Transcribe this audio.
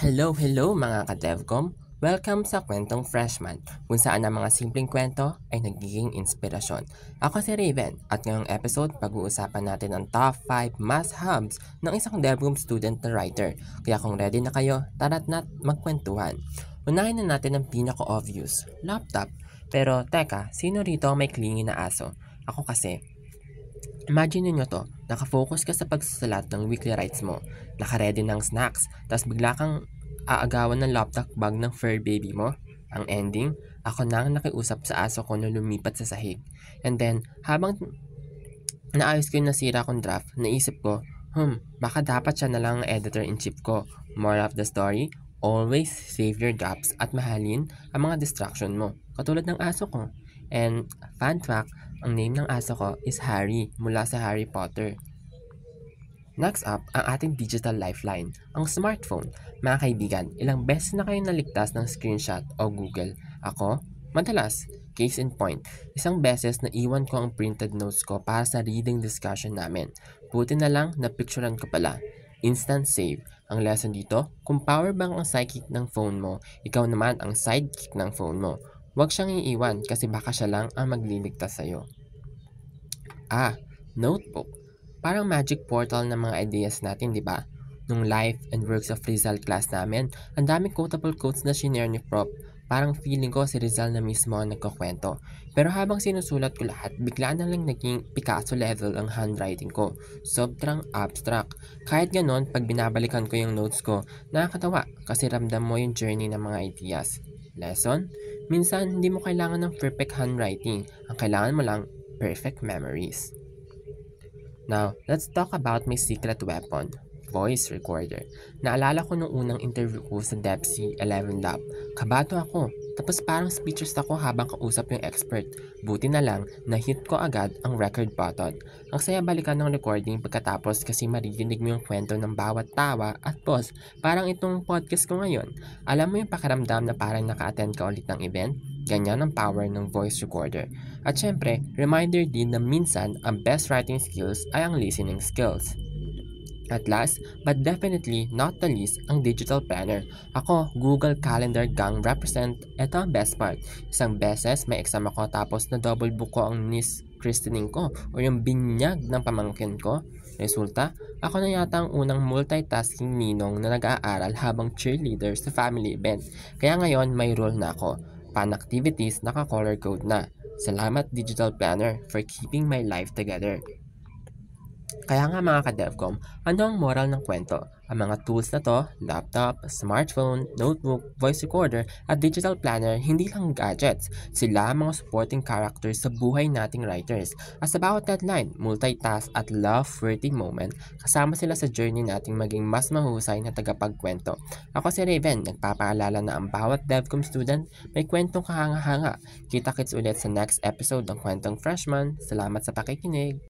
Hello mga ka-Devcom! Welcome sa Kwentong Freshman, kung saan ang mga simpleng kwento ay nagiging inspirasyon. Ako si Raven at ngayong episode pag-uusapan natin ang top 5 must-haves ng isang Devcom student na writer. Kaya kung ready na kayo, tara't na't magkwentuhan. Unahin na natin ang pinaka-obvious, laptop. Pero teka, sino rito ang may clingy na aso? Ako kasi. Imagine niyo to, nakafocus ka sa pagsusulat ng weekly writes mo, naka-ready ng snacks, tapos bigla kang aagawan ng laptop bag ng fur baby mo. Ang ending, ako na ang nakiusap sa aso ko na lumipat sa sahig. And then, habang naayos ko yung nasira kong draft, naisip ko, baka dapat siya na lang ang editor-in-chief ko. Moral of the story, always save your drafts at mahalin ang mga distraction mo, katulad ng aso ko. And fun fact, ang name ng aso ko is Harry mula sa Harry Potter. Next up, ang ating digital lifeline, ang smartphone. Mga kaibigan, ilang beses na kayong naligtas ng screenshot o Google? Ako? Madalas. Case in point, isang beses na iwan ko ang printed notes ko para sa reading discussion namin. Buti na lang na picturean ko pala. Instant save. Ang lesson dito, kung power bank ang sidekick ng phone mo, ikaw naman ang sidekick ng phone mo. Huwag siyang iiwan kasi baka siya lang ang magliligtas sa'yo. Notebook. Parang magic portal ng mga ideas natin, di ba? Nung life and works of Rizal class namin, ang daming quotable quotes na shinare ni Prof. Parang feeling ko si Rizal na mismo ang nagkukwento. Pero habang sinusulat ko lahat, bigla na lang naging Picasso level ang handwriting ko. Sobrang abstract. Kahit ganon, pag binabalikan ko yung notes ko, nakakatawa kasi ramdam mo yung journey ng mga ideas. Lesson? Minsan, hindi mo kailangan ng perfect handwriting. Ang kailangan mo lang, perfect memories. Now, let's talk about my secret weapon, voice recorder. Naalala ko nung unang interview ko sa DepC 11 Lab. Kabato ako, tapos parang speechless ako habang kausap yung expert. Buti na lang, na-hit ko agad ang record button. Ang saya balikan ng recording pagkatapos kasi maririnig mo yung kwento ng bawat tawa at pause. Parang itong podcast ko ngayon. Alam mo yung pakiramdam na parang naka-attend ka ulit ng event? Ganyan ang power ng voice recorder. At syempre, reminder din na minsan ang best writing skills ay ang listening skills. At last, but definitely not the least, ang digital planner. Ako, Google Calendar gang represent. Ito ang best part. Isang beses may exam ako tapos na double book ko ang Miss christening ko o yung binyag ng pamangkin ko. Resulta, ako na yata ang unang multitasking ninong na nag-aaral habang cheerleader sa family event. Kaya ngayon may role na ako. Pan activities naka-color code na. Salamat Digital Planner for keeping my life together. Kaya nga mga ka-Devcom, ano ang moral ng kwento? Ang mga tools na to, laptop, smartphone, notebook, voice recorder, at digital planner, hindi lang gadgets. Sila ang mga supporting characters sa buhay nating writers. At sa bawat deadline, multitask at love-worthy moment, kasama sila sa journey nating maging mas mahusay na tagapagkwento. Ako si Raven, nagpapaalala na ang bawat Devcom student may kwentong kahanga-hanga. Kita-kits ulit sa next episode ng Kwentong Freshman. Salamat sa pakikinig!